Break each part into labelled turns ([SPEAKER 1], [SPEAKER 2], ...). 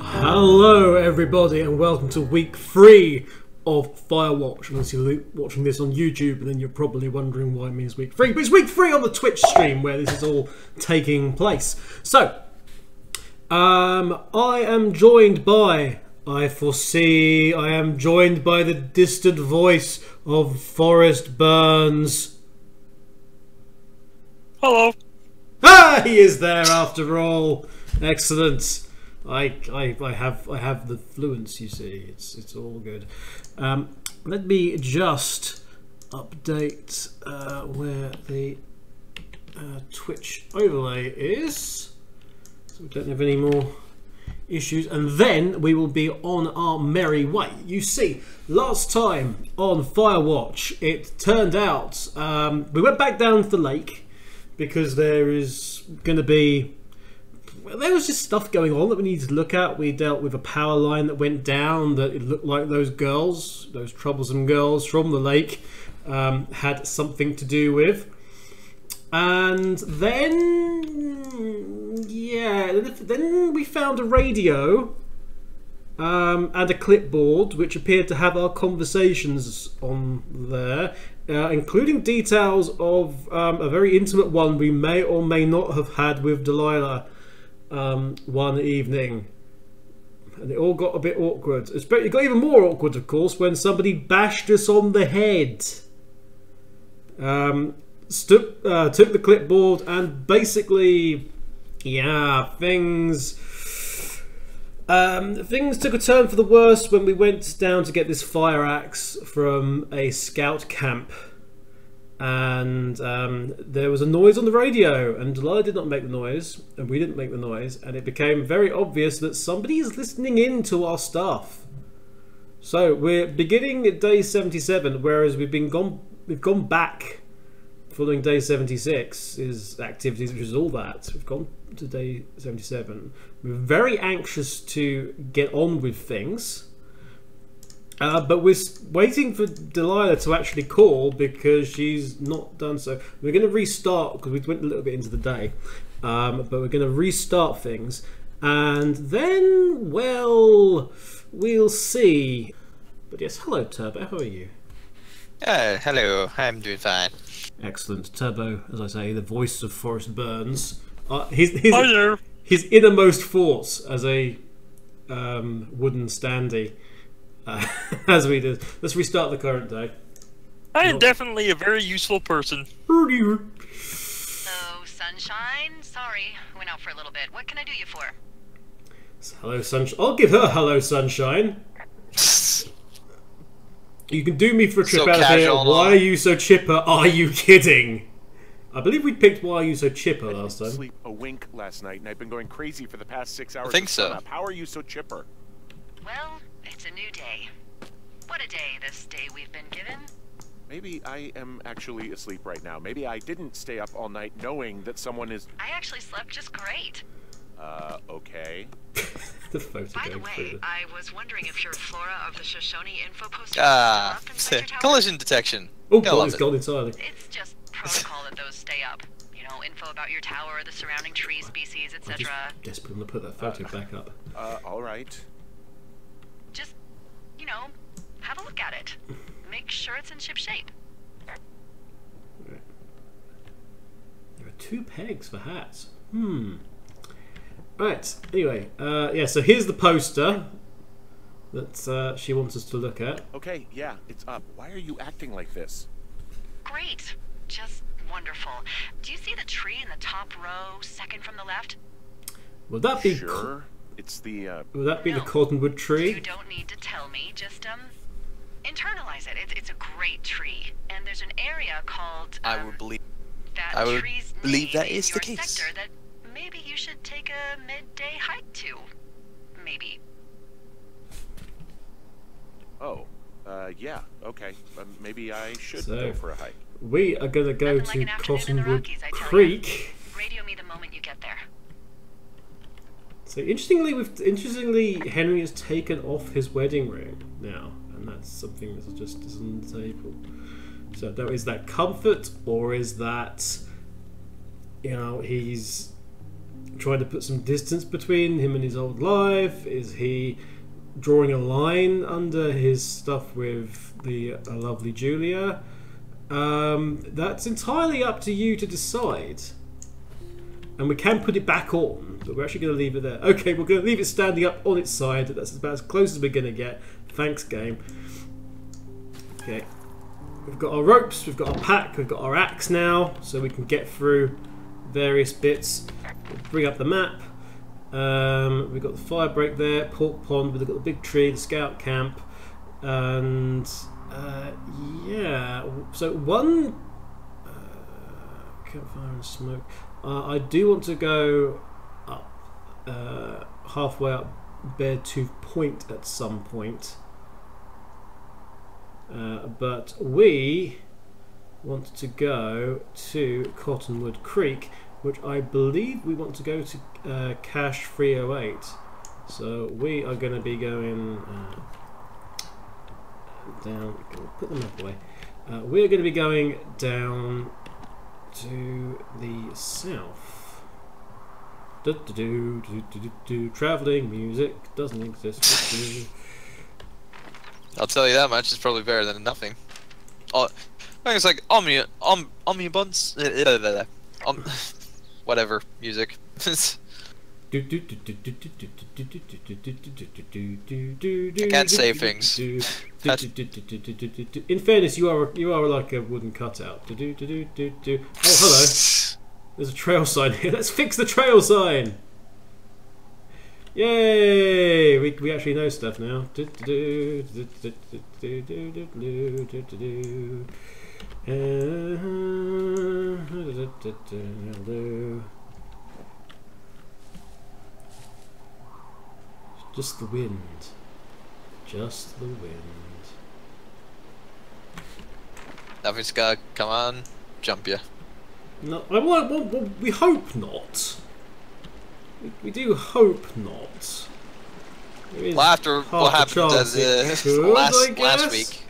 [SPEAKER 1] Hello everybody and welcome to week 3 of Firewatch. Unless you're watching this on YouTube, and then you're probably wondering why it means week 3. But it's week 3 on the Twitch stream where this is all taking place. So, I am joined by, I am joined by the distant voice of Forrest Burns.
[SPEAKER 2] Hello.
[SPEAKER 1] Ah, he is there after all. Excellent. I have the fluence, you see. It's all good. Let me just update where the Twitch overlay is, so we don't have any more issues, and then we will be on our merry way. You see, last time on Firewatch, it turned out we went back down to the lake because there was just stuff going on that we needed to look at. We dealt with a power line that went down that it looked like those troublesome girls from the lake had something to do with. And then, yeah, then we found a radio and a clipboard which appeared to have our conversations on there, including details of a very intimate one we may or may not have had with Delilah one evening, and it all got a bit awkward. It got even more awkward, of course, when somebody bashed us on the head. Took the clipboard and basically, yeah, things took a turn for the worse when we went down to get this fire axe from a scout camp. And there was a noise on the radio, and Delilah did not make the noise, and we didn't make the noise, and it became very obvious that somebody is listening in to our stuff. So we're beginning at day 77, whereas we've gone back following day 76 is activities, which is all that. We've gone to day 77. We're very anxious to get on with things. But we're waiting for Delilah to actually call because she's not done so. We're going to restart because we went a little bit into the day, but we're going to restart things, and then, well, we'll see. But yes, hello Turbo, how are you?
[SPEAKER 2] Hello, I'm doing fine.
[SPEAKER 1] Excellent. Turbo, as I say, the voice of Forrest Burns. His innermost thoughts as a wooden standee. As we did. Let's restart the current day.
[SPEAKER 2] I am definitely a very useful person.
[SPEAKER 3] Hello, Sunshine. Sorry, I went out for a little bit. What can I do you for?
[SPEAKER 1] Hello, Sunshine. I'll give her hello, Sunshine. You can do me for a trip out of here. Why are you so chipper? Are you kidding? I believe we picked Why Are You So Chipper last time.
[SPEAKER 4] I didn't sleep a wink last night, and I've been going crazy for the past 6 hours.
[SPEAKER 2] I think so.
[SPEAKER 4] How are you so chipper?
[SPEAKER 3] Well, it's a new day. What a day, this day we've been given.
[SPEAKER 4] Maybe I am actually asleep right now. Maybe I didn't stay up all night knowing that someone is...
[SPEAKER 3] I actually slept just great.
[SPEAKER 4] Okay.
[SPEAKER 1] The photo.
[SPEAKER 3] By the way, I was wondering if your Flora of the Shoshone info poster
[SPEAKER 2] Ah,
[SPEAKER 3] up inside your tower?
[SPEAKER 2] collision detection.
[SPEAKER 1] Oh, God, it's gone entirely.
[SPEAKER 3] It's just protocol that those stay up. You know, info about your tower, the surrounding tree species, etc.
[SPEAKER 1] Yes, but I'm going to put that photo back up.
[SPEAKER 4] Alright.
[SPEAKER 3] Just, you know, have a look at it. Make sure it's in ship shape.
[SPEAKER 1] Right. There are 2 pegs for hats. Right, anyway, yeah, so here's the poster that she wants us to look at.
[SPEAKER 4] Okay, yeah, it's up. Why are you acting like this?
[SPEAKER 3] Great. Just wonderful. Do you see the tree in the top row, second from the left?
[SPEAKER 1] Would that be...
[SPEAKER 4] Sure. It's the,
[SPEAKER 1] Would that be
[SPEAKER 3] No.
[SPEAKER 1] the cottonwood tree?
[SPEAKER 3] You don't need to tell me. Just, internalize it. It's a great tree. And there's an area called,
[SPEAKER 2] I would believe
[SPEAKER 3] that
[SPEAKER 2] is the case.
[SPEAKER 3] Sector that maybe you should take a midday hike to. Maybe.
[SPEAKER 4] Oh, yeah, okay. Maybe I should
[SPEAKER 1] So,
[SPEAKER 4] go for a hike.
[SPEAKER 1] We are going to go
[SPEAKER 3] Nothing like
[SPEAKER 1] to
[SPEAKER 3] an afternoon in the
[SPEAKER 1] Cottonwood
[SPEAKER 3] Rockies, I tell ya.
[SPEAKER 1] Creek.
[SPEAKER 3] Radio me the moment you get there.
[SPEAKER 1] So interestingly, Henry has taken off his wedding ring now, and that's something that just is on the table. So is that comfort, or is that, you know, he's trying to put some distance between him and his old life? Is he drawing a line under his stuff with the lovely Julia? That's entirely up to you to decide. And we can put it back on, but we're actually going to leave it there. Okay, we're going to leave it standing up on its side. That's about as close as we're going to get. Thanks, game. Okay. We've got our ropes, we've got our pack, we've got our axe now, so we can get through various bits. We'll bring up the map. We've got the fire break there, Pork Pond, we've got the big tree, the scout camp, and yeah. So one campfire and smoke. I do want to go up halfway up Beartooth Point at some point. But we want to go to Cottonwood Creek, which I believe we want to go to Cache 308. So we are going to be going down. Put the map away. We're going to be going down to the south. Traveling music doesn't exist.
[SPEAKER 2] I'll tell you that much. It's probably better than nothing. Oh, I think it's like omnibus. Whatever music. I can't say things.
[SPEAKER 1] In fairness, you are like a wooden cutout. Oh, hello. There's a trail sign here. Let's fix the trail sign. Yay! We actually know stuff now. Just the wind. Just the wind.
[SPEAKER 2] Nothing's gonna come on, jump you.
[SPEAKER 1] No, we hope not. We do hope not.
[SPEAKER 2] Well, after what happened last week.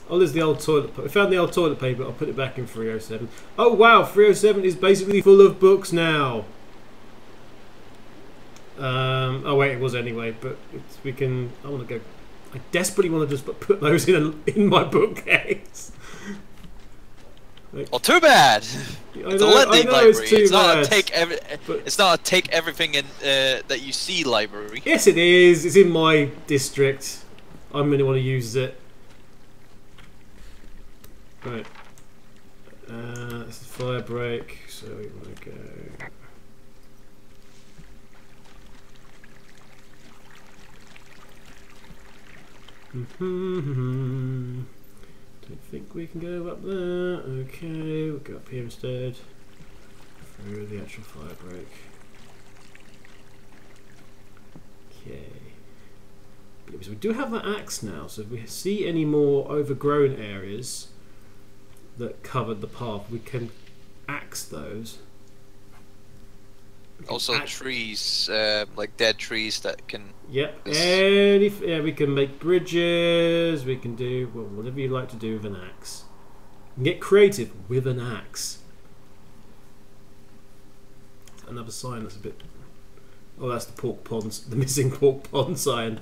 [SPEAKER 1] Oh, there's the old toilet paper. I found the old toilet paper. I'll put it back in 307. Oh wow, 307 is basically full of books now. Oh wait, it was anyway, but we can. I want to go. I desperately want to just put those in my bookcase.
[SPEAKER 2] Well, too bad. It's a lending library. It's not a take everything in that you see library.
[SPEAKER 1] Yes, it is. It's in my district. I'm going to want to use it. Right. This is fire break, so we want to go. Don't think we can go up there. Okay, we'll go up here instead. Through the actual fire break. Okay. So we do have that axe now, so if we see any more overgrown areas that covered the path, we can axe those.
[SPEAKER 2] Also trees, like dead trees that can...
[SPEAKER 1] Yep, yeah, we can make bridges, we can do whatever you like to do with an axe. Get creative with an axe. Another sign that's a bit... Oh, that's the pork ponds, the missing pork pond sign.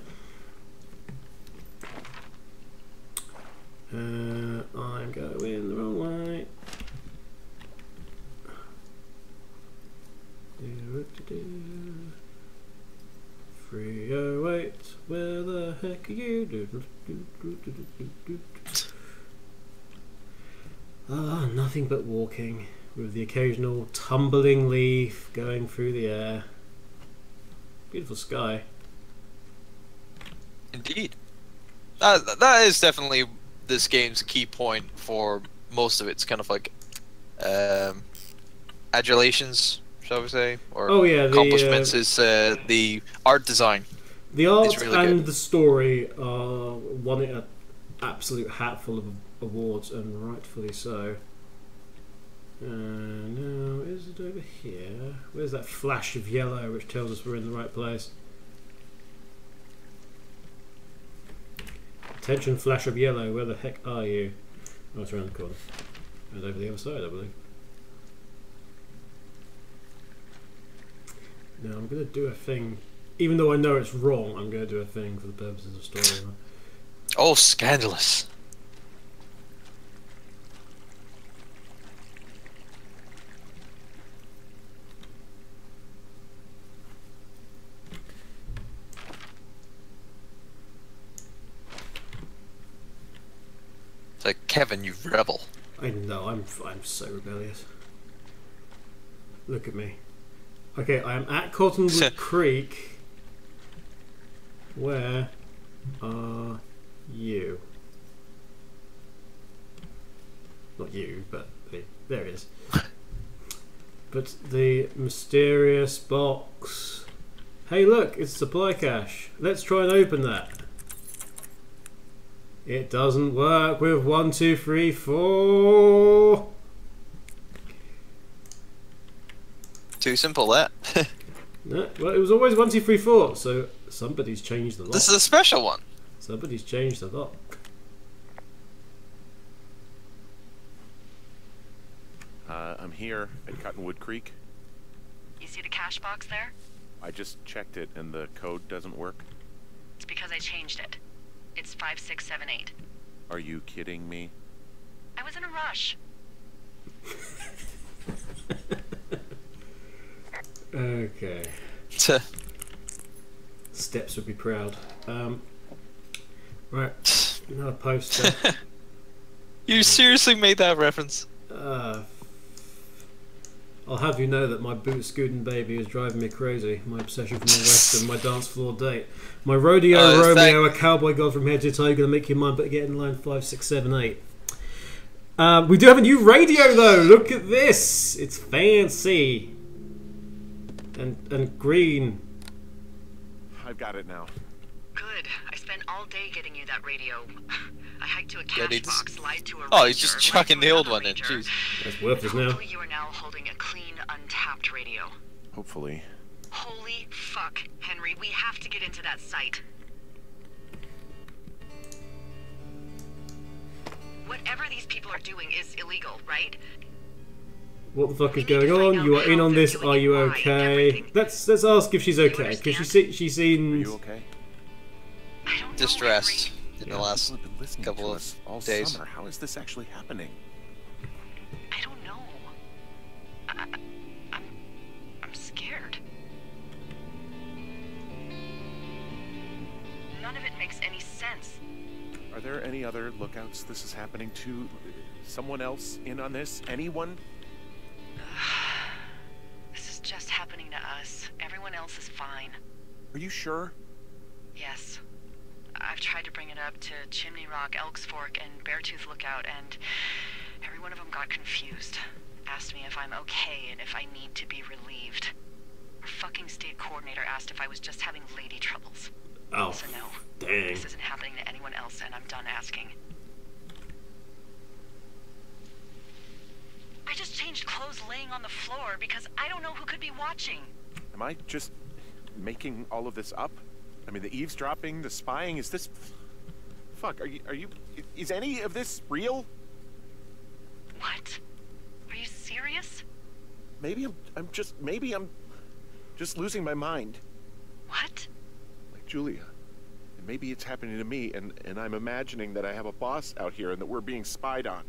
[SPEAKER 1] I'm going the wrong way. 308, where the heck are you? Ah, nothing but walking, with the occasional tumbling leaf going through the air. Beautiful sky.
[SPEAKER 2] Indeed. That is definitely this game's key point for most of its kind of like adulations, shall we say, or accomplishments is the art design.
[SPEAKER 1] The art
[SPEAKER 2] really
[SPEAKER 1] and
[SPEAKER 2] good.
[SPEAKER 1] The story won it an absolute hatful of awards, and rightfully so. Now, is it over here? Where's that flash of yellow which tells us we're in the right place? Attention, flash of yellow, where the heck are you? Oh, it's around the corner. And over the other side, I believe. Now, I'm going to do a thing. Even though I know it's wrong, I'm going to do a thing for the purposes of story.
[SPEAKER 2] Oh, scandalous. It's like, Kevin, you rebel.
[SPEAKER 1] I know, I'm so rebellious. Look at me. Okay, I am at Cottonwood Creek. Where are you? Not you, but there it is. But the mysterious box. Hey look, it's supply cache. Let's try and open that. It doesn't work with 1, 2, 3, 4.
[SPEAKER 2] Too simple, that.
[SPEAKER 1] No, well, it was always 1, 2, 3, 4. So somebody's changed the lock.
[SPEAKER 2] This is a special one.
[SPEAKER 1] Somebody's changed the lock.
[SPEAKER 4] I'm here at Cottonwood Creek.
[SPEAKER 3] You see the cash box there?
[SPEAKER 4] I just checked it and the code doesn't work.
[SPEAKER 3] It's because I changed it. It's 5678.
[SPEAKER 4] Are you kidding me?
[SPEAKER 3] I was in a rush.
[SPEAKER 1] Okay. Steps would be proud. Right. Another poster.
[SPEAKER 2] You seriously made that reference?
[SPEAKER 1] I'll have you know that my boot scooting baby is driving me crazy. My obsession for the West and my dance floor date. My rodeo Romeo, a cowboy god from head to toe, gonna make you mine, but get in line 5, 6, 7, 8. We do have a new radio though. Look at this. It's fancy and green.
[SPEAKER 4] I've got it now.
[SPEAKER 3] Good. I spent all day getting you that radio. I hiked to a cash box, lied to a
[SPEAKER 2] Oh,
[SPEAKER 3] ranger,
[SPEAKER 2] he's just chucking the old one in.
[SPEAKER 3] ranger.
[SPEAKER 2] Jeez.
[SPEAKER 1] That's worthless now.
[SPEAKER 3] Hopefully you are now holding a clean, untapped radio.
[SPEAKER 4] Hopefully.
[SPEAKER 3] Holy fuck, Henry. We have to get into that site. Whatever these people are doing is illegal, right?
[SPEAKER 1] What the fuck is going on? You are in on this. Are you okay? Let's ask if she's okay, because she seems.
[SPEAKER 4] Are you okay?
[SPEAKER 3] I don't know,
[SPEAKER 2] Distressed
[SPEAKER 3] Henry.
[SPEAKER 2] in the last
[SPEAKER 4] People have been listening
[SPEAKER 2] couple
[SPEAKER 4] to
[SPEAKER 2] of
[SPEAKER 4] us all
[SPEAKER 2] days.
[SPEAKER 4] summer. How is this actually happening?
[SPEAKER 3] I don't know. I'm scared. None of it makes any sense.
[SPEAKER 4] Are there any other lookouts this is happening to? Someone else in on this? Anyone?
[SPEAKER 3] This is just happening to us. Everyone else is fine.
[SPEAKER 4] Are you sure?
[SPEAKER 3] Yes. I've tried to bring it up to Chimney Rock, Elks Fork, and Beartooth Lookout, and every one of them got confused. Asked me if I'm okay and if I need to be relieved. Our fucking state coordinator asked if I was just having lady troubles.
[SPEAKER 1] Oh,
[SPEAKER 3] So no,
[SPEAKER 1] dang.
[SPEAKER 3] this isn't happening to anyone else, and I'm done asking. I just changed clothes laying on the floor because I don't know who could be watching.
[SPEAKER 4] Am I just making all of this up? I mean, the eavesdropping, the spying, is this... Fuck, are you... Is any of this real?
[SPEAKER 3] What? Are you serious?
[SPEAKER 4] Maybe I'm just losing my mind.
[SPEAKER 3] What?
[SPEAKER 4] Like Julia. And maybe it's happening to me, and I'm imagining that I have a boss out here and that we're being spied on.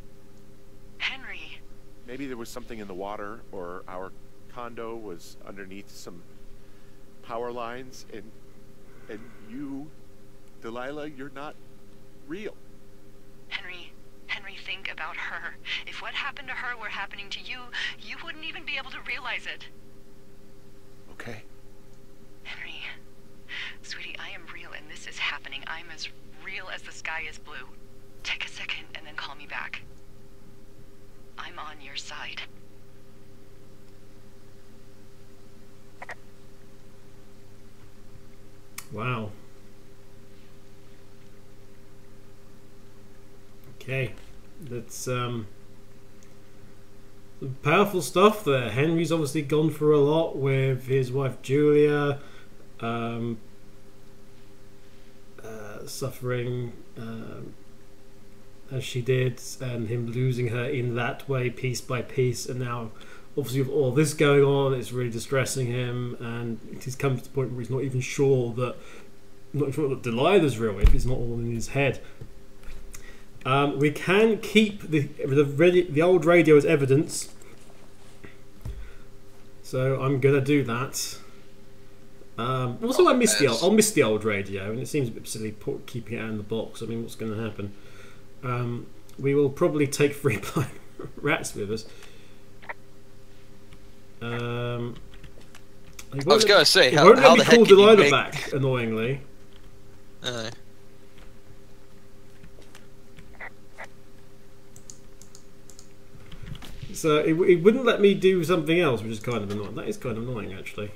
[SPEAKER 3] Henry.
[SPEAKER 4] Maybe there was something in the water, or our condo was underneath some power lines, and you, Delilah, you're not real.
[SPEAKER 3] Henry, think about her. If what happened to her were happening to you, you wouldn't even be able to realize it.
[SPEAKER 4] Okay.
[SPEAKER 3] Henry, sweetie, I am real and this is happening. I'm as real as the sky is blue. Take a second and then call me back. I'm on your side.
[SPEAKER 1] Wow. Okay, let's powerful stuff there. Henry's obviously gone through a lot with his wife Julia, suffering as she did, and him losing her in that way, piece by piece, and now obviously with all this going on, it's really distressing him, and he's come to the point where he's not even sure that Delilah's real, if it's not all in his head. We can keep the old radio as evidence, so I'm gonna do that. Also, I'll miss the old radio, and it seems a bit silly keeping it out in the box. I mean, what's going to happen? We will probably take 3 blind rats with us. I
[SPEAKER 2] was going to say,
[SPEAKER 1] how the heck call
[SPEAKER 2] can
[SPEAKER 1] Delilah
[SPEAKER 2] you
[SPEAKER 1] back? Annoyingly. So it wouldn't let me do something else, which is kind of annoying. That is kind of annoying, actually.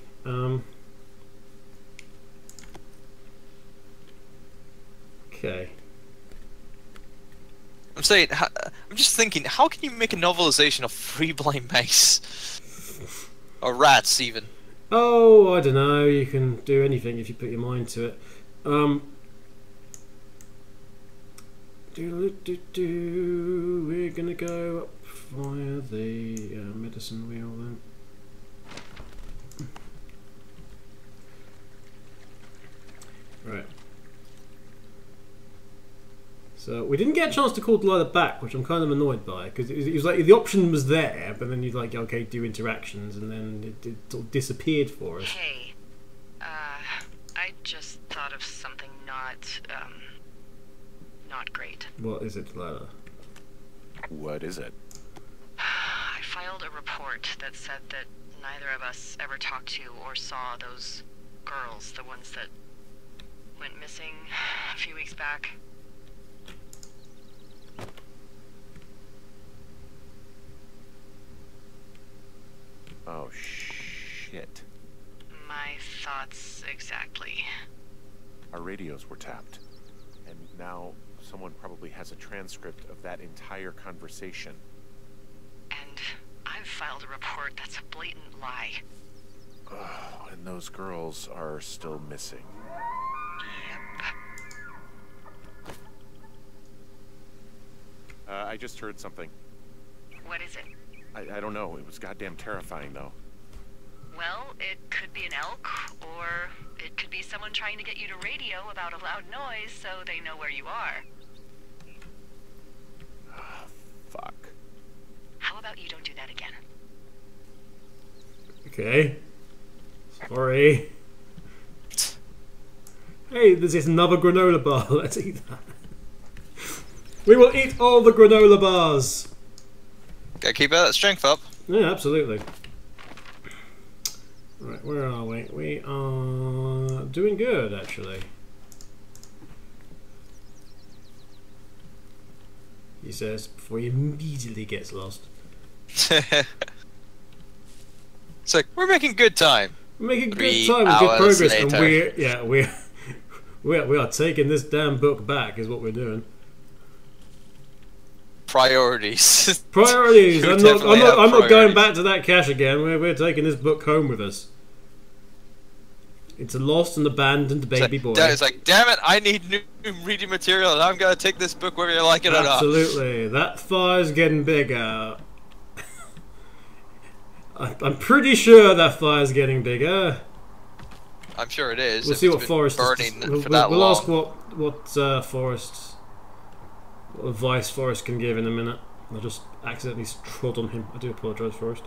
[SPEAKER 1] Okay.
[SPEAKER 2] I'm just thinking, how can you make a novelization of 3 blind mice? Or rats, even?
[SPEAKER 1] Oh, I don't know. You can do anything if you put your mind to it. We're gonna go up via the medicine wheel then. Right. So we didn't get a chance to call Delilah back, which I'm kind of annoyed by, because it was like the option was there, but then you'd like, okay, do interactions, and then it sort of disappeared for us.
[SPEAKER 3] Hey, I just thought of something not great.
[SPEAKER 1] What is it, Delilah?
[SPEAKER 4] What is it?
[SPEAKER 3] I filed a report that said that neither of us ever talked to or saw those girls, the ones that went missing a few weeks back.
[SPEAKER 4] Oh, shit.
[SPEAKER 3] My thoughts exactly.
[SPEAKER 4] Our radios were tapped. And now someone probably has a transcript of that entire conversation.
[SPEAKER 3] And I've filed a report that's a blatant lie.
[SPEAKER 4] Oh, and those girls are still missing.
[SPEAKER 3] Yep.
[SPEAKER 4] I just heard something.
[SPEAKER 3] What is it?
[SPEAKER 4] I don't know. It was goddamn terrifying, though.
[SPEAKER 3] Well, it could be an elk, or it could be someone trying to get you to radio about a loud noise so they know where you are.
[SPEAKER 4] Fuck.
[SPEAKER 3] How about you don't do that again?
[SPEAKER 1] Okay. Sorry. Hey, there's another granola bar. Let's eat that. We will eat all the granola bars.
[SPEAKER 2] Gotta keep that strength up.
[SPEAKER 1] Yeah, absolutely. Right, where are we? We are doing good, actually. He says before he immediately gets lost.
[SPEAKER 2] It's like, we're making good time.
[SPEAKER 1] We're making
[SPEAKER 2] 3
[SPEAKER 1] good time and good
[SPEAKER 2] hours
[SPEAKER 1] progress, and
[SPEAKER 2] later.
[SPEAKER 1] we are taking this damn book back, is what we're doing.
[SPEAKER 2] Priorities.
[SPEAKER 1] Priorities.
[SPEAKER 2] You
[SPEAKER 1] I'm
[SPEAKER 2] definitely have
[SPEAKER 1] not going
[SPEAKER 2] priorities.
[SPEAKER 1] back to that cache again. We're taking this book home with us. It's a lost and abandoned baby boy.
[SPEAKER 2] It's like, damn it, I need new reading material, and I'm gonna take this book whether you like it or not.
[SPEAKER 1] Absolutely. That fire's getting bigger. I'm pretty sure that fire's getting bigger.
[SPEAKER 2] I'm sure it is.
[SPEAKER 1] We'll
[SPEAKER 2] if
[SPEAKER 1] see
[SPEAKER 2] it's
[SPEAKER 1] what
[SPEAKER 2] been
[SPEAKER 1] Forrest
[SPEAKER 2] burning
[SPEAKER 1] is.
[SPEAKER 2] for that
[SPEAKER 1] We'll
[SPEAKER 2] long.
[SPEAKER 1] ask what Forrest, what advice Forrest can give in a minute. I just accidentally trod on him. I do apologise, Forrest.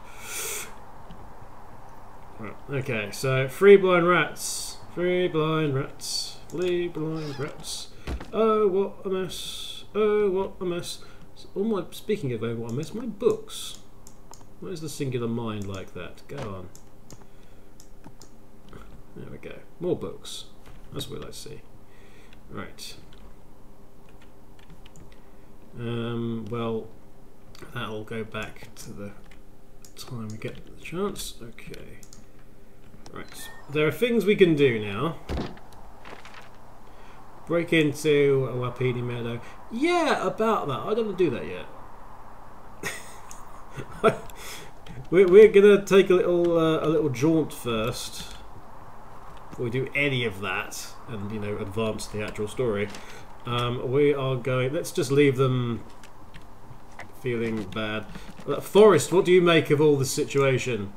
[SPEAKER 1] Right. Okay, so 3 blind rats. 3 blind rats. 3 blind rats. Oh, what a mess. Oh, what a mess. So, speaking of what a mess, my books. Where's the singular mind like that? Go on. There we go. More books. That's what I see. Right. Well, that'll go back to the time we get the chance. Okay. Right. There are things we can do now. Break into a Wapiti meadow. Yeah, about that. I don't want to do that yet. we're gonna take a little jaunt first before we do any of that, and advance the actual story. We are going. Let's just leave them feeling bad. Forrest, what do you make of all this situation?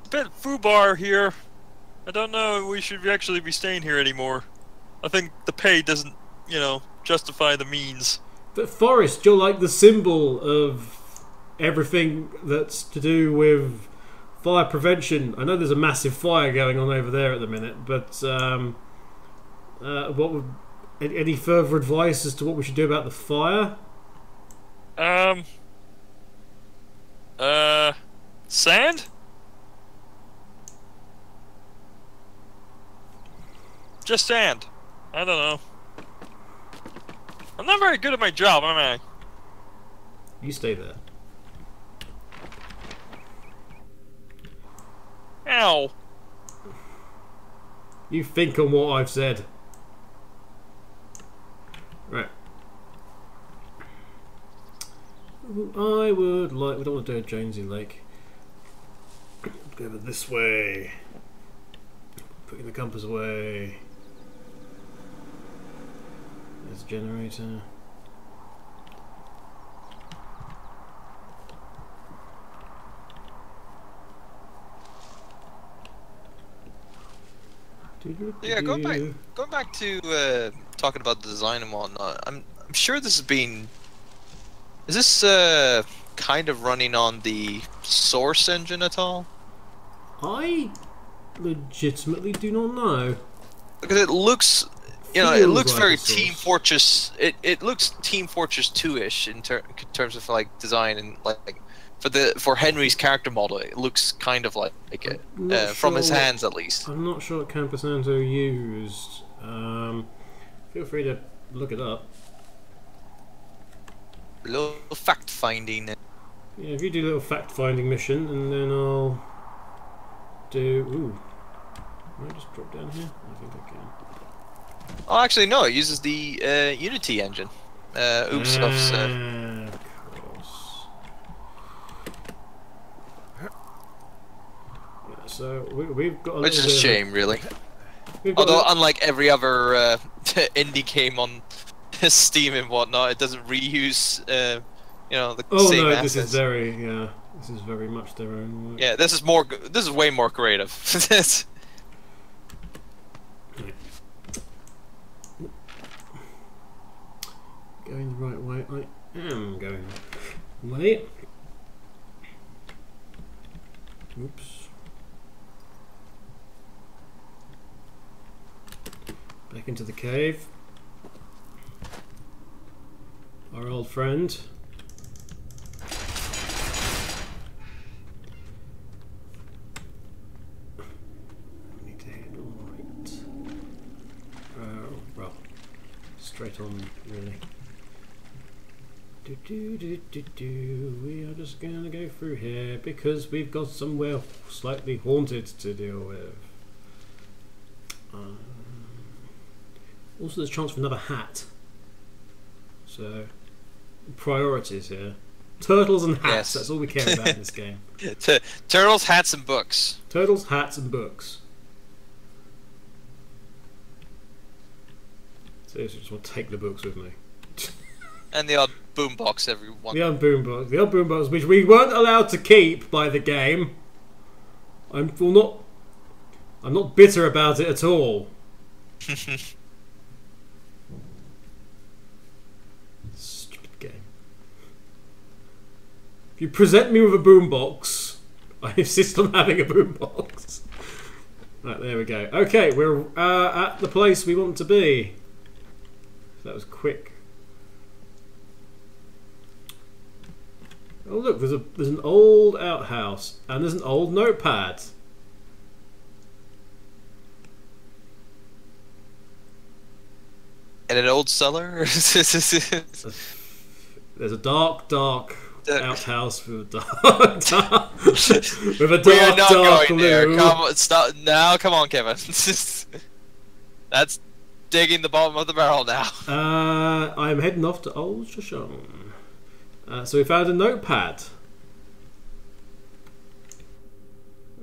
[SPEAKER 5] Bit foobar here. I don't know if we should actually be staying here anymore. I think the pay doesn't, justify the means.
[SPEAKER 1] But Forrest, you're like the symbol of everything that's to do with fire prevention. I know there's a massive fire going on over there at the minute, but what would any further advice as to what we should do about the fire?
[SPEAKER 5] Sand? Just sand. I don't know. I'm not very good at my job, am I?
[SPEAKER 1] You stay there.
[SPEAKER 5] Ow.
[SPEAKER 1] You think on what I've said. Right. I would like... We don't want to do a Jonesy Lake. Go over this way. Putting the compass away. There's a generator.
[SPEAKER 2] Yeah, going back to talking about the design and whatnot. I'm sure this has been. Is this kind of running on the source engine at all?
[SPEAKER 1] I legitimately do not know.
[SPEAKER 2] Because it looks, it
[SPEAKER 1] Feels
[SPEAKER 2] looks
[SPEAKER 1] like
[SPEAKER 2] very
[SPEAKER 1] a source.
[SPEAKER 2] Team Fortress. It looks Team Fortress 2-ish in terms of like design and like for Henry's character model. It looks kind of like it from his hands at least.
[SPEAKER 1] I'm not sure what Camposanto used. Feel free to look it up.
[SPEAKER 2] A little fact finding.
[SPEAKER 1] Yeah, if you do a little fact-finding mission, and then I'll do... Ooh. Can I just drop down here? I think I can.
[SPEAKER 2] Oh, actually, no. It uses the Unity engine. Oops.
[SPEAKER 1] Of course. Yeah, so we've got a
[SPEAKER 2] Which is a
[SPEAKER 1] little bit
[SPEAKER 2] shame, really.
[SPEAKER 1] We've got
[SPEAKER 2] Although, unlike every other indie game on Steam and whatnot, it doesn't reuse, the
[SPEAKER 1] oh
[SPEAKER 2] same
[SPEAKER 1] no,
[SPEAKER 2] assets.
[SPEAKER 1] this is very much their own work.
[SPEAKER 2] Yeah, this is way more creative.
[SPEAKER 1] Going the right way. I am going the right way. Oops. Back into the cave. Our old friend. Need to head right. Well, straight on, really. We are just gonna go through here because we've got somewhere slightly haunted to deal with. Also, there's a chance for another hat. So, priorities here. Turtles and hats,
[SPEAKER 2] Yes.
[SPEAKER 1] that's all we care about in this game.
[SPEAKER 2] Turtles, hats, and books.
[SPEAKER 1] Turtles, hats, and books. Seriously, just want to take the books with me.
[SPEAKER 2] And the odd boombox every one.
[SPEAKER 1] The old boombox, which we weren't allowed to keep by the game. I'm not bitter about it at all. Stupid game. If you present me with a boombox, I insist on having a boombox. Right, there we go. Okay, we're at the place we want to be. That was quick. Oh look, there's an old outhouse and there's an old notepad.
[SPEAKER 2] And an old cellar?
[SPEAKER 1] There's a dark outhouse with a dark with a
[SPEAKER 2] We are not
[SPEAKER 1] dark
[SPEAKER 2] going there.
[SPEAKER 1] loo.
[SPEAKER 2] Come on, stop. Now, come on, Kevin. That's digging the bottom of the barrel now.
[SPEAKER 1] I'm heading off to Old Shoshone. So we found a notepad.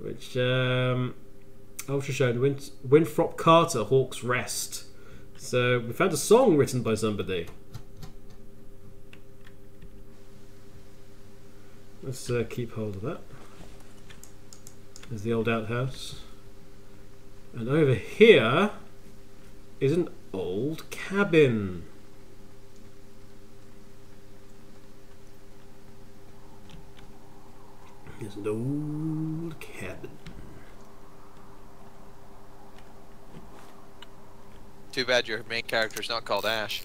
[SPEAKER 1] which Ultra shown Winthrop Carter, Hawk's Rest. So we found a song written by somebody. Let's keep hold of that. There's the old outhouse. And over here is an old cabin. There's an old cabin.
[SPEAKER 2] Too bad your main character's not called Ash.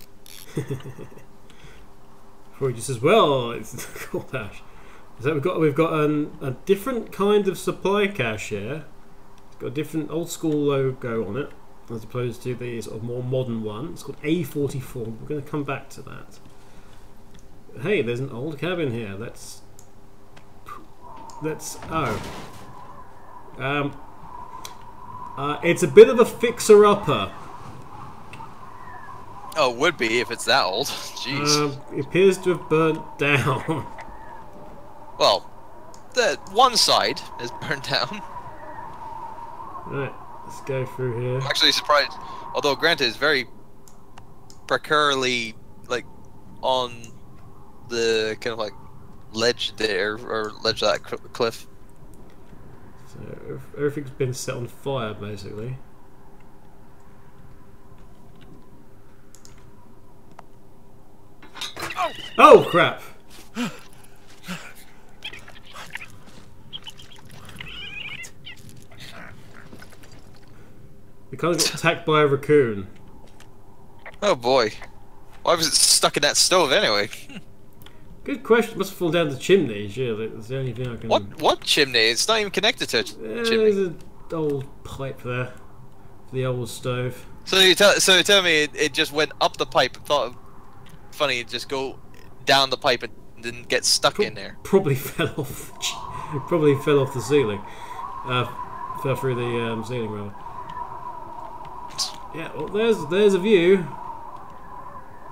[SPEAKER 1] Before he just says, well, it's called Ash. So we've got a different kind of supply cache here. It's got a different old school logo on it, as opposed to the sort of more modern one. It's called A44. We're going to come back to that. Hey, there's an old cabin here. Let's it's a bit of a fixer-upper.
[SPEAKER 2] Oh, it would be if it's that old. Jeez.
[SPEAKER 1] It appears to have burnt down.
[SPEAKER 2] Well, the one side is burnt down.
[SPEAKER 1] Right, let's go through here.
[SPEAKER 2] I'm actually surprised. Although, granted, it's very precarily, like, on the kind of like ledge there, or ledge of that cliff.
[SPEAKER 1] So everything's been set on fire, basically. Oh crap! We kind of got attacked by a raccoon.
[SPEAKER 2] Oh boy. Why was it stuck in that stove anyway?
[SPEAKER 1] Good question. Must have fallen down the chimney. Yeah, that's the only thing I can...
[SPEAKER 2] What chimney? It's not even connected to a chimney.
[SPEAKER 1] There's an old pipe there. For the old stove.
[SPEAKER 2] So you tell me it just went up the pipe and thought funny just go down the pipe and didn't get stuck in there.
[SPEAKER 1] Probably fell off. Probably fell off the ceiling. Fell through the ceiling rather. Yeah, well, there's a view.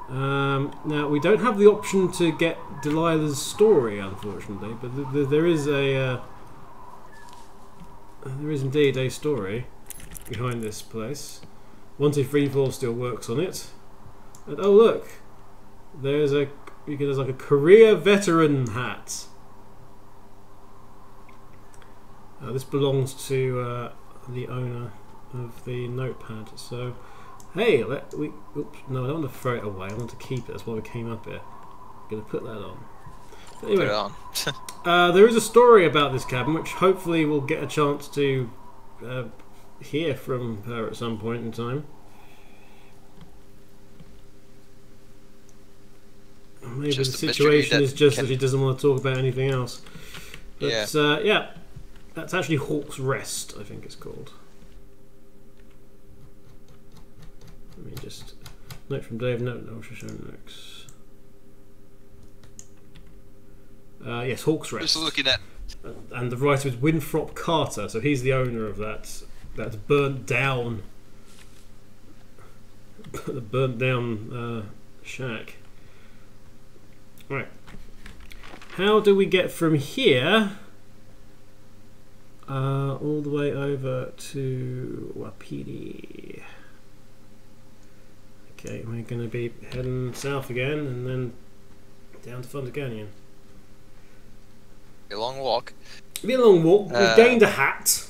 [SPEAKER 1] Now we don't have the option to get Delilah's story, unfortunately, but there is indeed a story behind this place. 1234 still works on it, and oh look, there's like a career veteran hat. This belongs to the owner of the notepad. So, hey, oops, no, I don't want to throw it away. I want to keep it. That's why we came up here. I'm gonna put that on. But anyway,
[SPEAKER 2] put it on.
[SPEAKER 1] there is a story about this cabin, which hopefully we'll get a chance to hear from her at some point in time. Maybe the situation is just that he doesn't want to talk about anything else. But, yeah, that's actually Hawk's Rest, I think it's called. Let me just note from Dave. No, show next. Yes, Hawk's Rest.
[SPEAKER 2] Just looking at.
[SPEAKER 1] And the writer is Winthrop Carter, so he's the owner of that burnt down shack. Right. How do we get from here all the way over to Wapiti? Okay, we're going to be heading south again and then down to Thunder Canyon.
[SPEAKER 2] A long walk.
[SPEAKER 1] It'll be a long walk. We've gained a hat.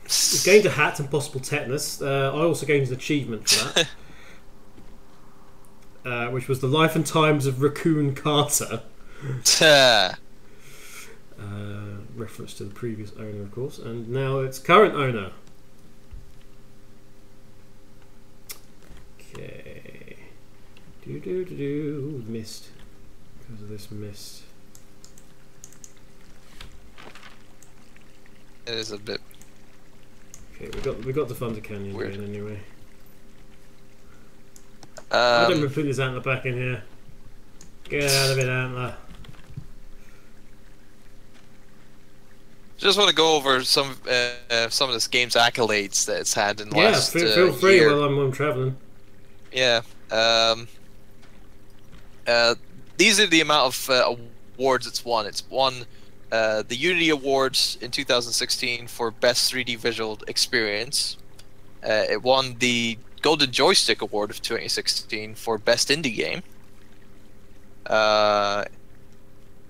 [SPEAKER 1] We've gained a hat and possible tetanus. I also gained an achievement for that. Which was the life and times of Raccoon Carter. Reference to the previous owner, of course, and now its current owner. Okay. Mist. Because of this mist.
[SPEAKER 2] It is a bit.
[SPEAKER 1] Okay, we got the Thunder Canyon
[SPEAKER 2] weird.
[SPEAKER 1] again anyway. I don't put this antler back in here. Get out of it, antler.
[SPEAKER 2] Just want to go over some of this game's accolades that it's had in the last
[SPEAKER 1] feel free
[SPEAKER 2] year.
[SPEAKER 1] while I'm traveling.
[SPEAKER 2] Yeah. These are the amount of awards it's won. It's won the Unity Awards in 2016 for Best 3D Visual Experience. It won the Golden Joystick Award of 2016 for Best Indie Game.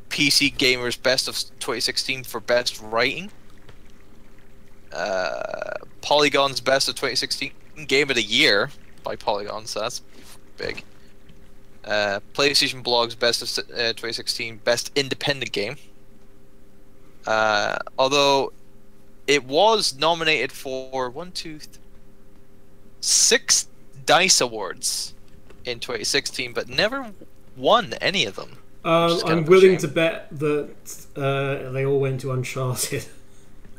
[SPEAKER 2] PC Gamer's Best of 2016 for Best Writing. Polygon's Best of 2016 Game of the Year by Polygon, so that's big. PlayStation Blog's Best of 2016 Best Independent Game. Although it was nominated for 6 DICE Awards in 2016, but never won any of them.
[SPEAKER 1] I'm willing to bet that they all went to Uncharted.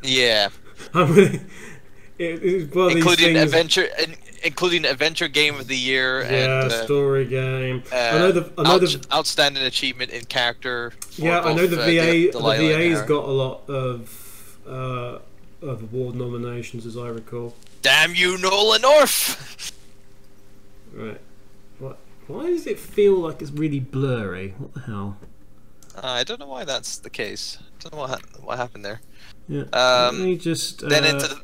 [SPEAKER 2] Yeah.
[SPEAKER 1] I'm willing. It's one of
[SPEAKER 2] including
[SPEAKER 1] these things,
[SPEAKER 2] including Adventure Game of the Year
[SPEAKER 1] and story game. I know the
[SPEAKER 2] outstanding achievement in character.
[SPEAKER 1] Yeah, I know the VA. The VA's
[SPEAKER 2] Harry.
[SPEAKER 1] got a lot of award nominations, as I recall.
[SPEAKER 2] Damn you, Nolan North!
[SPEAKER 1] Right. Why does it feel like it's really blurry? What the hell?
[SPEAKER 2] I don't know why that's the case. I don't know what happened there.
[SPEAKER 1] Yeah. Let me just.
[SPEAKER 2] Then into the.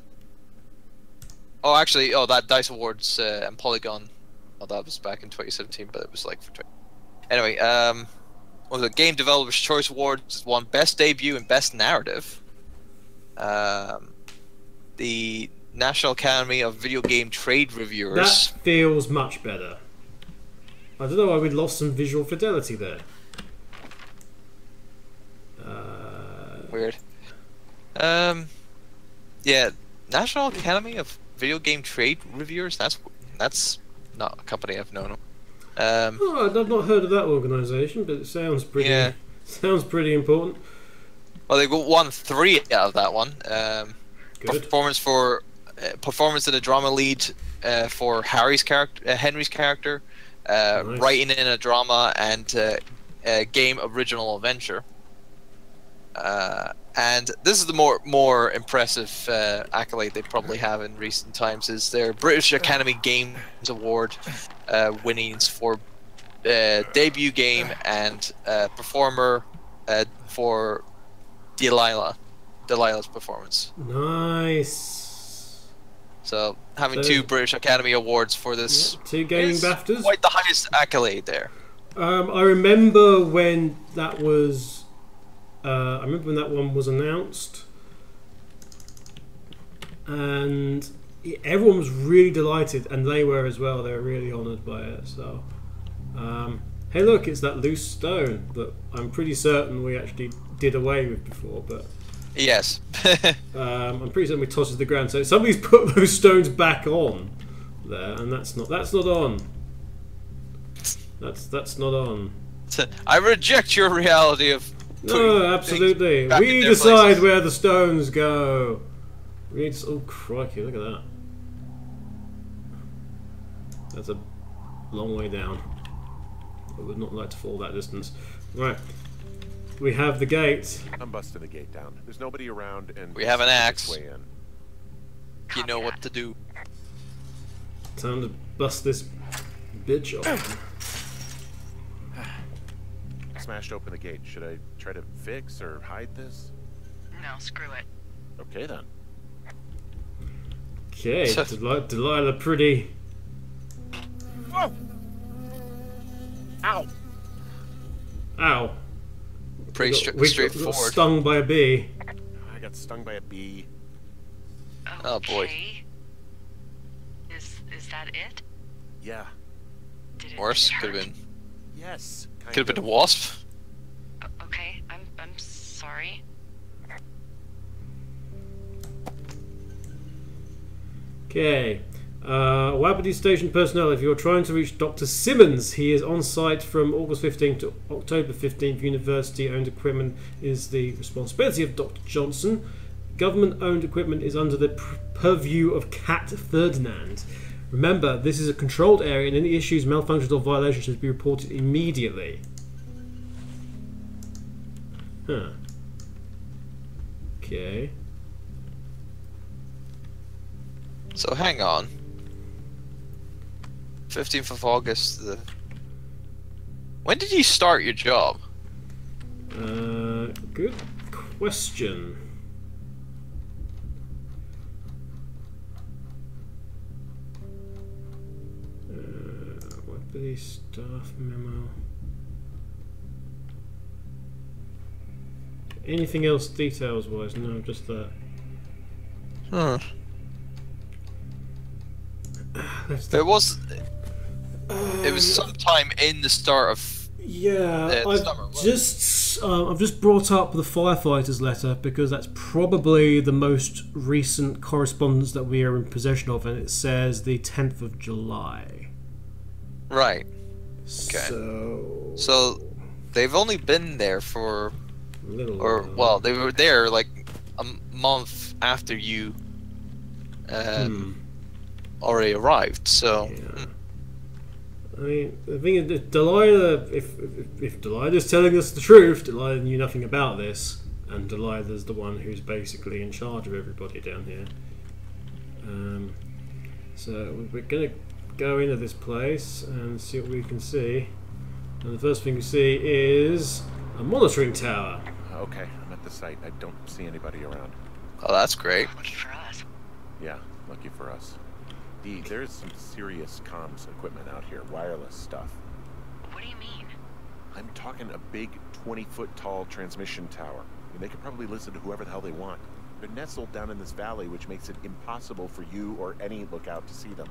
[SPEAKER 2] Oh, actually, that DICE Awards and Polygon. Oh, that was back in 2017, but it was like for. Anyway, what was it? Game Developers Choice Awards won Best Debut and Best Narrative. The National Academy of Video Game Trade Reviewers.
[SPEAKER 1] That feels much better. I don't know why we lost some visual fidelity there.
[SPEAKER 2] Weird. Yeah, National Academy of Video Game Trade Reviewers. That's not a company I've known.
[SPEAKER 1] I've not heard of that organisation, but it sounds pretty.
[SPEAKER 2] Yeah.
[SPEAKER 1] Sounds pretty important.
[SPEAKER 2] Well, they won 3 out of that one.
[SPEAKER 1] Good.
[SPEAKER 2] Performance of the drama lead for Henry's character.
[SPEAKER 1] Nice.
[SPEAKER 2] Writing in a drama and game original adventure. And this is the more impressive accolade they probably have in recent times, is their British Academy Games Award winnings for debut game and performer for Delilah's performance.
[SPEAKER 1] Nice.
[SPEAKER 2] So having 2 British Academy Awards for this,
[SPEAKER 1] 2 gaming
[SPEAKER 2] is
[SPEAKER 1] BAFTAs.
[SPEAKER 2] quite the highest accolade there.
[SPEAKER 1] I remember when that was. I remember when that one was announced, and everyone was really delighted, and they were as well. They were really honoured by it. So, hey, look, it's that loose stone that I'm pretty certain we actually did away with before, but.
[SPEAKER 2] Yes.
[SPEAKER 1] I'm pretty certain we tossed it to the ground. So somebody's put those stones back on there, and that's not on. That's not on.
[SPEAKER 2] I reject your reality of.
[SPEAKER 1] No, absolutely.
[SPEAKER 2] Back
[SPEAKER 1] We
[SPEAKER 2] in their
[SPEAKER 1] decide
[SPEAKER 2] places.
[SPEAKER 1] where the stones go. We need to, oh crikey! Look at that. That's a long way down. I would not like to fall that distance. Right. We have the gate.
[SPEAKER 4] I'm busting the gate down. There's nobody around, and
[SPEAKER 2] We have an axe.
[SPEAKER 4] way in.
[SPEAKER 2] You know what to do.
[SPEAKER 1] Time to bust this bitch off.
[SPEAKER 4] Smashed open the gate. Should I try to fix or hide this?
[SPEAKER 3] No, screw it.
[SPEAKER 4] Okay then.
[SPEAKER 1] Okay, Delilah pretty.
[SPEAKER 4] Whoa! Ow!
[SPEAKER 1] Ow.
[SPEAKER 2] Pretty
[SPEAKER 1] We got
[SPEAKER 2] straightforward.
[SPEAKER 1] stung by a bee.
[SPEAKER 4] I got stung by a bee.
[SPEAKER 2] Oh, boy.
[SPEAKER 3] Okay. Is that it?
[SPEAKER 4] Yeah.
[SPEAKER 3] Did it
[SPEAKER 2] Worse,
[SPEAKER 3] did it
[SPEAKER 2] could have
[SPEAKER 3] hurt?
[SPEAKER 2] been.
[SPEAKER 4] Yes.
[SPEAKER 2] Could have been a wasp.
[SPEAKER 3] Okay, I'm sorry.
[SPEAKER 1] Okay. Wapiti Station personnel, if you're trying to reach Dr. Simmons, he is on site from August 15th to October 15th. University-owned equipment is the responsibility of Dr. Johnson. Government-owned equipment is under the purview of Cat Ferdinand. Remember, this is a controlled area, and any issues, malfunctions, or violations should be reported immediately. Huh. Okay.
[SPEAKER 2] So hang on. 15th of August. When did you start your job?
[SPEAKER 1] Good question. Wapiti staff memo. Anything else details wise? No, just that.
[SPEAKER 2] Huh. It was sometime in the start of
[SPEAKER 1] yeah.
[SPEAKER 2] the summer.
[SPEAKER 1] I've just brought up the firefighters letter because that's probably the most recent correspondence that we are in possession of, and it says the 10th of July.
[SPEAKER 2] Right. Okay. So they've only been there for they were there like a month after you already arrived. So.
[SPEAKER 1] Yeah. I mean, the thing is, if Delilah, if Delilah's telling us the truth, Delilah knew nothing about this, and Delilah's the one who's basically in charge of everybody down here. So we're gonna go into this place and see what we can see. And the first thing we see is a monitoring tower.
[SPEAKER 4] Okay, I'm at the site. I don't see anybody around.
[SPEAKER 2] Oh, that's great.
[SPEAKER 3] Lucky for us.
[SPEAKER 4] Yeah, lucky for us. There's some serious comms equipment out here, wireless stuff.
[SPEAKER 3] What do you mean?
[SPEAKER 4] I'm talking a big 20-foot tall transmission tower. And they could probably listen to whoever the hell they want. They're nestled down in this valley, which makes it impossible for you or any lookout to see them.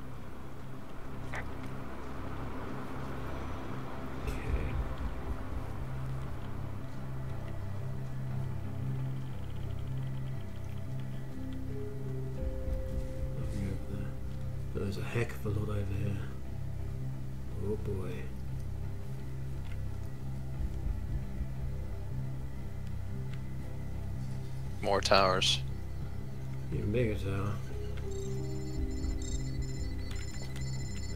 [SPEAKER 1] There's a heck of a lot over here. Oh boy.
[SPEAKER 2] More towers.
[SPEAKER 1] Even bigger tower.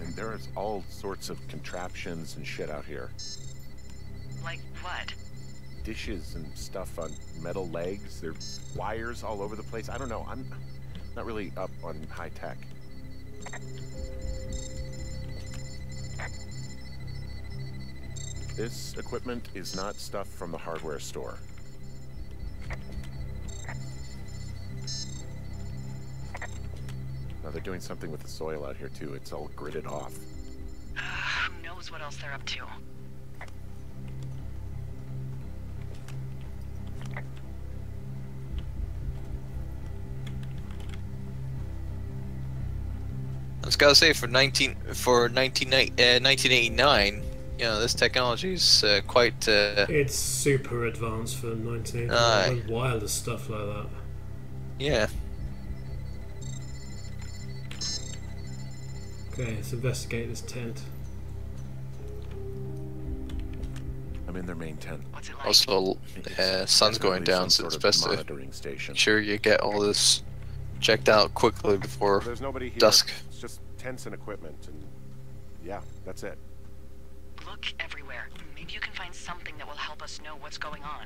[SPEAKER 4] And there's all sorts of contraptions and shit out here.
[SPEAKER 3] Like what?
[SPEAKER 4] Dishes and stuff on metal legs. There's wires all over the place. I don't know. I'm not really up on high tech. This equipment is not stuff from the hardware store. Now they're doing something with the soil out here too. It's all gridded off.
[SPEAKER 3] Who knows what else they're up to?
[SPEAKER 2] I was gotta say, for 1989, you know, this technology is quite.
[SPEAKER 1] It's super advanced for 1989. Wireless stuff like that.
[SPEAKER 2] Yeah.
[SPEAKER 1] Okay, let's investigate this tent.
[SPEAKER 4] I'm in their main tent.
[SPEAKER 3] What's it like?
[SPEAKER 2] Also, sun's going down, so it's best to
[SPEAKER 4] monitoring station.
[SPEAKER 2] make sure you get all this checked out quickly before
[SPEAKER 4] There's nobody here.
[SPEAKER 2] dusk.
[SPEAKER 4] It's just tents and equipment, and yeah, that's it.
[SPEAKER 3] Look everywhere. Maybe you can find something that will help us know what's going on.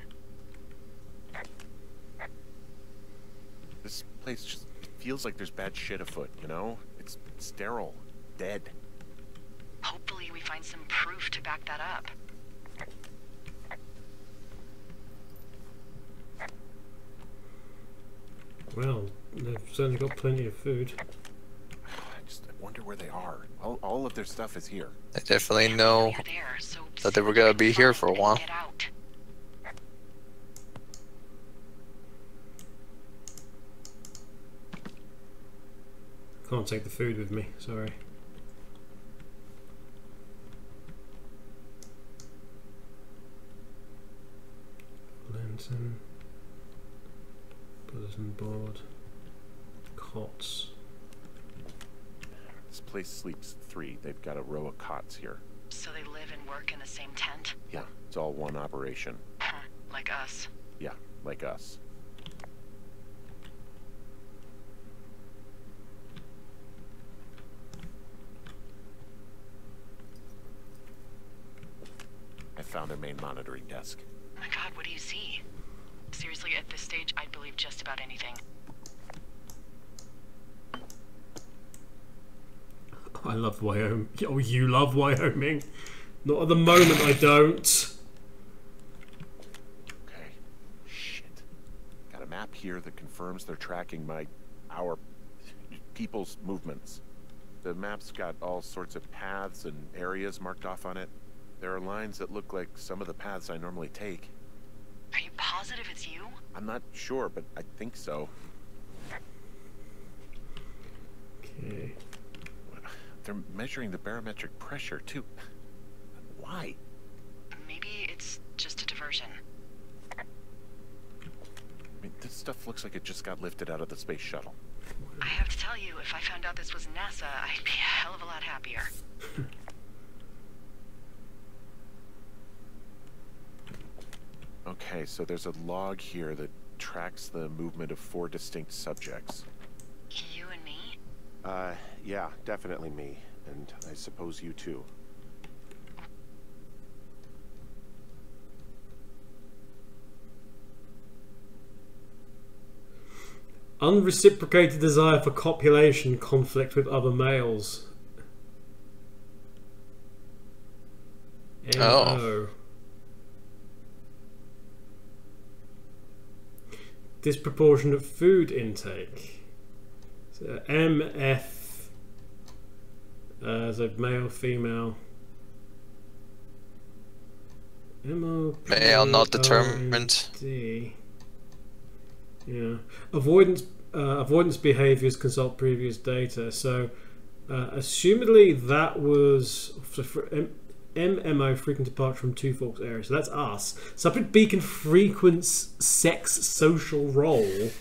[SPEAKER 4] This place just feels like there's bad shit afoot, you know? It's sterile, dead.
[SPEAKER 3] Hopefully we find some proof to back that up.
[SPEAKER 1] Well, they've certainly got plenty of food.
[SPEAKER 4] I wonder where they are. All of their stuff is here.
[SPEAKER 2] I definitely know
[SPEAKER 3] Near there, so
[SPEAKER 2] that they were
[SPEAKER 3] see what
[SPEAKER 2] gonna
[SPEAKER 3] we can
[SPEAKER 2] be here
[SPEAKER 3] find
[SPEAKER 2] for a
[SPEAKER 3] and
[SPEAKER 2] while.
[SPEAKER 3] get out.
[SPEAKER 1] Can't take the food with me, sorry. Lantern. Bulletin board. Cots.
[SPEAKER 4] This place sleeps 3. They've got a row of cots here.
[SPEAKER 3] So they live and work in the same tent?
[SPEAKER 4] Yeah, it's all one operation.
[SPEAKER 3] Huh, like us.
[SPEAKER 4] Yeah, like us. I found their main monitoring desk.
[SPEAKER 3] Oh my god, what do you see? Seriously, at this stage, I'd believe just about anything.
[SPEAKER 1] I love Wyoming. Oh, you love Wyoming? Not at the moment, I don't.
[SPEAKER 4] Okay. Shit. here that confirms they're tracking our people's movements. The map's got all sorts of paths and areas marked off on it. There are lines that look like some of the paths I normally take.
[SPEAKER 3] Are you positive it's you?
[SPEAKER 4] I'm not sure, but I think so.
[SPEAKER 1] Okay.
[SPEAKER 4] They're measuring the barometric pressure, too. Why?
[SPEAKER 3] Maybe it's just a diversion.
[SPEAKER 4] I mean, this stuff looks like it just got lifted out of the space shuttle.
[SPEAKER 3] I have to tell you, if I found out this was NASA, I'd be a hell of a lot happier.
[SPEAKER 4] Okay, so there's a log here that tracks the movement of 4 distinct subjects.
[SPEAKER 3] You and me?
[SPEAKER 6] Yeah, definitely me. And I suppose you too.
[SPEAKER 1] Unreciprocated desire for copulation, conflict with other males.
[SPEAKER 2] Oh.
[SPEAKER 1] Disproportionate food intake. So MF. So male, female.
[SPEAKER 2] Male not determined.
[SPEAKER 1] Yeah. Avoidance behaviors, consult previous data. So, assumedly that was for MMO, frequent departure from Two Forks area. So that's us. Subject beacon frequents sex social role.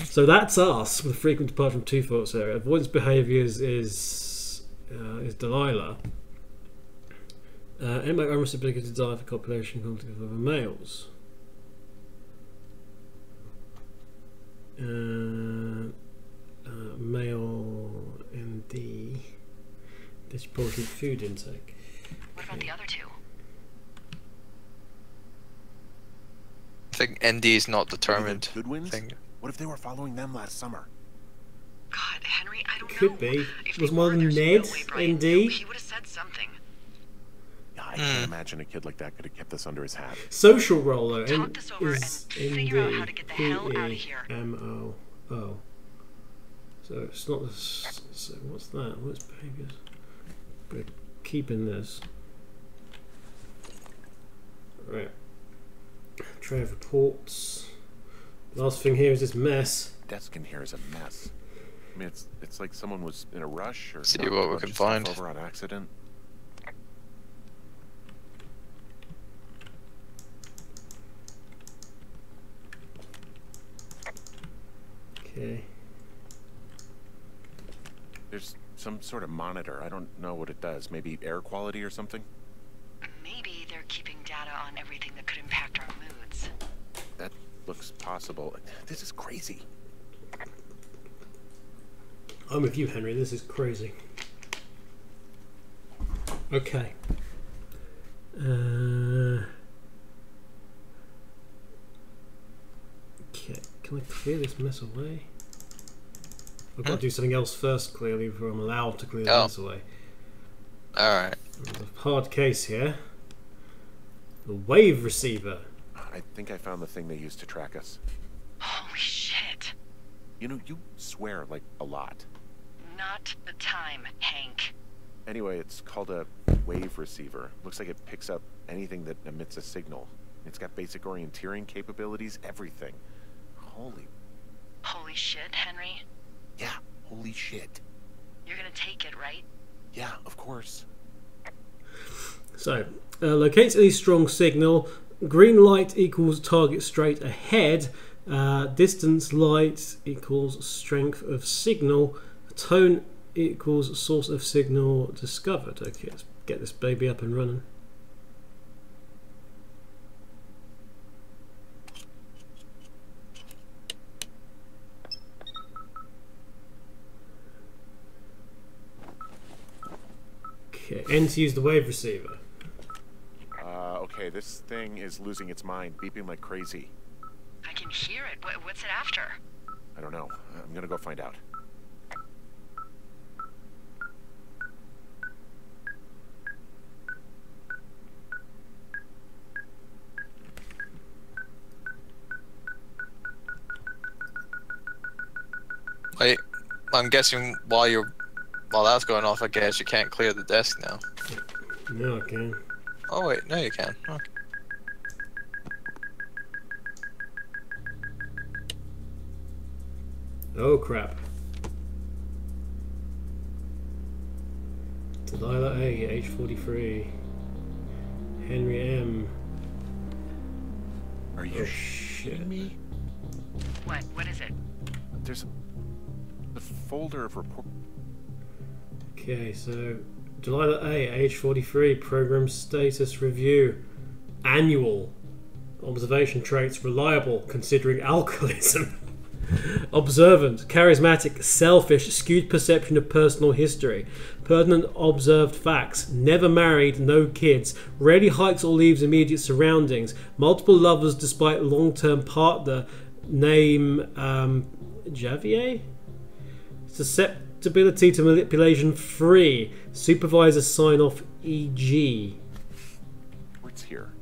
[SPEAKER 1] So that's us with frequent departure from Two Forks area. Avoidance behaviors is Delilah. MMO unreciprocated desire for copulation, conflict with other males. Male ND, disproportionate food intake.
[SPEAKER 3] What about the other two?
[SPEAKER 2] I think ND is not determined.
[SPEAKER 4] Good wins?
[SPEAKER 2] Thing.
[SPEAKER 4] What if they were following them last summer?
[SPEAKER 3] God, Henry, I don't know.
[SPEAKER 1] Could be.
[SPEAKER 3] If
[SPEAKER 1] Was
[SPEAKER 3] they
[SPEAKER 1] one
[SPEAKER 3] were,
[SPEAKER 1] of them
[SPEAKER 3] there's
[SPEAKER 1] Ned,
[SPEAKER 3] no way Brian
[SPEAKER 1] ND?
[SPEAKER 3] knew. He would have said something.
[SPEAKER 4] Yeah, I can't imagine a kid like that could have kept this under his hat.
[SPEAKER 1] Social role though
[SPEAKER 3] Talk this over
[SPEAKER 1] is
[SPEAKER 3] and figure out how to get the hell out of here.
[SPEAKER 1] MO. Oh. So it's not this. So what's that? What's behaviors? We're keeping this. Right. Tray of reports. Last thing here is this mess.
[SPEAKER 4] Desk in here is a mess. I mean, it's like someone was in a rush or
[SPEAKER 2] See
[SPEAKER 4] knocked
[SPEAKER 2] what
[SPEAKER 4] a
[SPEAKER 2] we
[SPEAKER 4] bunch
[SPEAKER 2] can
[SPEAKER 4] of stuff
[SPEAKER 2] find.
[SPEAKER 4] over on accident.
[SPEAKER 1] Okay.
[SPEAKER 4] There's some sort of monitor. I don't know what it does. Maybe air quality or something?
[SPEAKER 3] Maybe they're keeping data on everything that could impact our moods.
[SPEAKER 4] That looks possible. This is crazy.
[SPEAKER 1] I'm with you, Henry. This is crazy. Okay. Okay. Can I clear this mess away? I've got to do something else first, clearly, before I'm allowed to clear this away.
[SPEAKER 2] Alright.
[SPEAKER 1] There's a hard case here. The wave receiver.
[SPEAKER 4] I think I found the thing they used to track us.
[SPEAKER 3] Holy shit.
[SPEAKER 4] You know, you swear like a lot.
[SPEAKER 3] Not the time, Hank.
[SPEAKER 4] Anyway, it's called a wave receiver. Looks like it picks up anything that emits a signal. It's got basic orienteering capabilities, everything.
[SPEAKER 3] Holy shit, Henry.
[SPEAKER 4] Yeah, holy shit.
[SPEAKER 3] You're gonna take it, right?
[SPEAKER 4] Yeah, of course.
[SPEAKER 1] So, locates any strong signal. Green light equals target straight ahead. Distance light equals strength of signal. Tone equals source of signal discovered. Okay, let's get this baby up and running. Okay, N to use the wave receiver.
[SPEAKER 4] Okay, this thing is losing its mind, beeping like crazy.
[SPEAKER 3] I can hear it. What's it after?
[SPEAKER 4] I don't know. I'm gonna go find out.
[SPEAKER 2] I'm guessing while that's going off, I guess you can't clear the desk now.
[SPEAKER 1] No, I can.
[SPEAKER 2] Oh wait, no you can. Okay.
[SPEAKER 1] Oh crap. Delilah A, age 43. Henry M.
[SPEAKER 4] Are you
[SPEAKER 1] shit.
[SPEAKER 4] shitting me?
[SPEAKER 3] What? What is it?
[SPEAKER 4] There's a folder of report.
[SPEAKER 1] Okay, so Delilah A, age 43, program status review, annual, observation traits, reliable, considering alcoholism, observant, charismatic, selfish, skewed perception of personal history, pertinent observed facts, never married, no kids, rarely hikes or leaves immediate surroundings, multiple lovers despite long-term partner, name Javier? Susceptibility to manipulation free. Supervisor sign off EG.
[SPEAKER 4] What's here?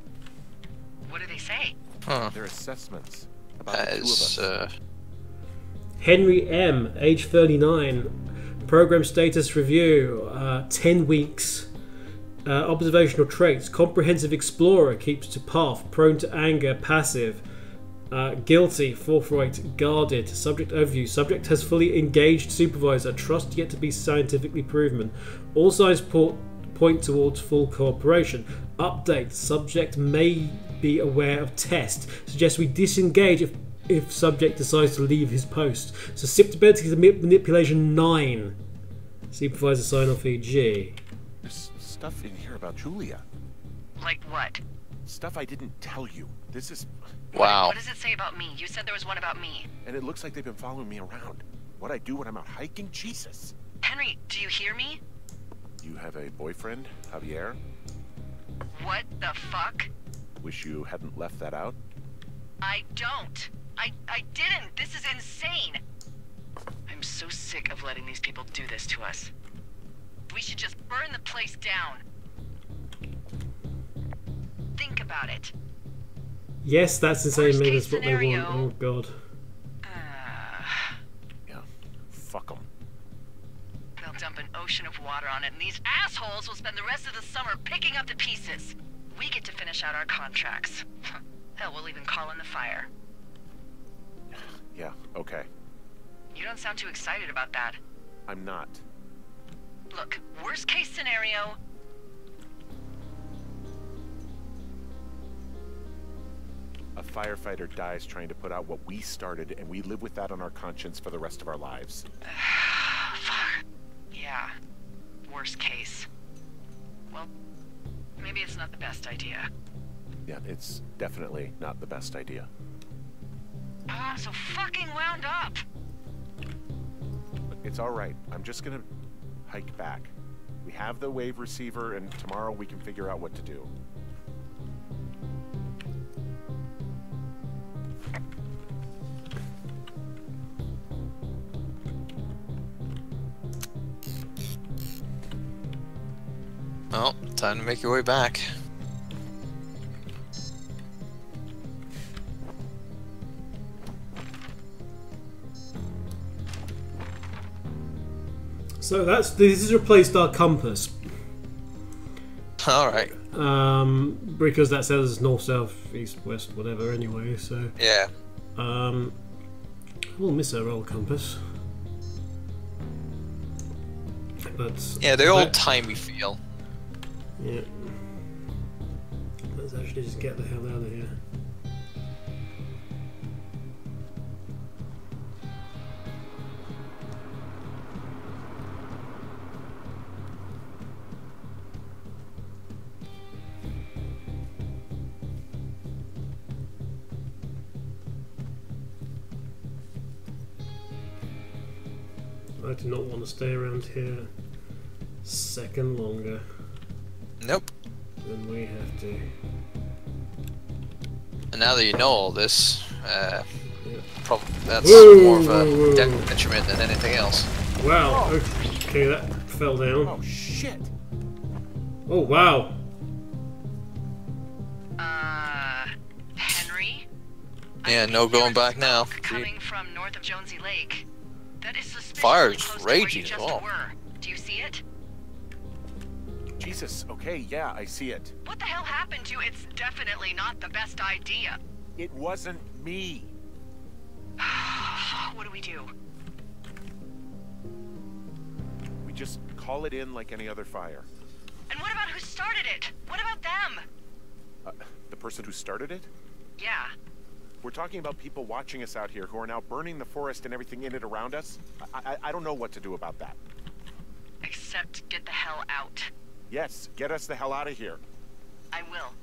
[SPEAKER 3] What do they say?
[SPEAKER 2] Huh.
[SPEAKER 4] Their assessments about
[SPEAKER 2] That
[SPEAKER 4] the two of
[SPEAKER 2] is,
[SPEAKER 4] us.
[SPEAKER 1] Henry M, age 39. Program status review, 10 weeks. Observational traits, comprehensive explorer, keeps to path, prone to anger, passive. Guilty, forthright, guarded. Subject overview. Subject has fully engaged supervisor. Trust yet to be scientifically proven. All signs point towards full cooperation. Update. Subject may be aware of test. Suggests we disengage if subject decides to leave his post. Susceptibility to manipulation 9. Supervisor sign off EG.
[SPEAKER 4] There's stuff in here about Julia.
[SPEAKER 3] Like what?
[SPEAKER 4] Stuff I didn't tell you. This is...
[SPEAKER 2] wow.
[SPEAKER 3] What does it say about me? You said there was one about me.
[SPEAKER 4] And it looks like they've been following me around. What I do when I'm out hiking? Jesus.
[SPEAKER 3] Henry, do you hear me?
[SPEAKER 4] You have a boyfriend, Javier?
[SPEAKER 3] What the fuck?
[SPEAKER 4] Wish you hadn't left that out.
[SPEAKER 3] I don't. I didn't. This is insane. I'm so sick of letting these people do this to us. We should just burn the place down. Think about it.
[SPEAKER 1] Yes, that's the same
[SPEAKER 3] Worst
[SPEAKER 1] maybe
[SPEAKER 3] case
[SPEAKER 1] that's what they
[SPEAKER 3] scenario.
[SPEAKER 1] want. Oh god.
[SPEAKER 4] Yeah. Fuck them.
[SPEAKER 3] They'll dump an ocean of water on it, and these assholes will spend the rest of the summer picking up the pieces. We get to finish out our contracts. Hell, we'll even call in the fire.
[SPEAKER 4] Yeah, okay.
[SPEAKER 3] You don't sound too excited about that.
[SPEAKER 4] I'm not.
[SPEAKER 3] Look, worst case scenario.
[SPEAKER 4] A firefighter dies trying to put out what we started, and we live with that on our conscience for the rest of our lives.
[SPEAKER 3] Fuck. Yeah. Worst case. Well, maybe it's not the best idea.
[SPEAKER 4] Yeah, it's definitely not the best idea.
[SPEAKER 3] I'm so fucking wound up.
[SPEAKER 4] But it's alright. I'm just gonna hike back. We have the wave receiver, and tomorrow we can figure out what to do.
[SPEAKER 2] Well, time to make your way back.
[SPEAKER 1] So this has replaced our compass.
[SPEAKER 2] Alright.
[SPEAKER 1] Because that says north, south, east, west, whatever anyway, so
[SPEAKER 2] Yeah.
[SPEAKER 1] we'll miss our old compass. But
[SPEAKER 2] Yeah, the old timey feel.
[SPEAKER 1] yeah. Let's actually just get the hell out of here. I do not want to stay around here a second longer
[SPEAKER 2] Nope.
[SPEAKER 1] than we have to.
[SPEAKER 2] And now that you know all this,
[SPEAKER 1] Yeah.
[SPEAKER 2] probably that's
[SPEAKER 1] Whoa,
[SPEAKER 2] more of a
[SPEAKER 1] whoa, whoa.
[SPEAKER 2] detriment than anything else.
[SPEAKER 1] Wow, okay, that fell down.
[SPEAKER 4] Oh, shit!
[SPEAKER 1] Oh, wow.
[SPEAKER 3] Henry?
[SPEAKER 2] Yeah, no going back now.
[SPEAKER 3] Coming from north of Jonesy Lake. That is suspiciously
[SPEAKER 2] Fire's
[SPEAKER 3] close to where you
[SPEAKER 2] raging.
[SPEAKER 3] just
[SPEAKER 2] Oh.
[SPEAKER 3] were. Do you see it?
[SPEAKER 6] Jesus, okay, yeah, I see it.
[SPEAKER 3] What the hell happened to It's definitely not the best idea.
[SPEAKER 6] It wasn't me.
[SPEAKER 3] What do we do?
[SPEAKER 6] We just call it in like any other fire.
[SPEAKER 3] And what about who started it? What about them?
[SPEAKER 6] The person who started it?
[SPEAKER 3] Yeah.
[SPEAKER 6] We're talking about people watching us out here who are now burning the forest and everything in it around us. I don't know what to do about that.
[SPEAKER 3] Except get the hell out.
[SPEAKER 6] Yes, get us the hell out of here.
[SPEAKER 3] I will.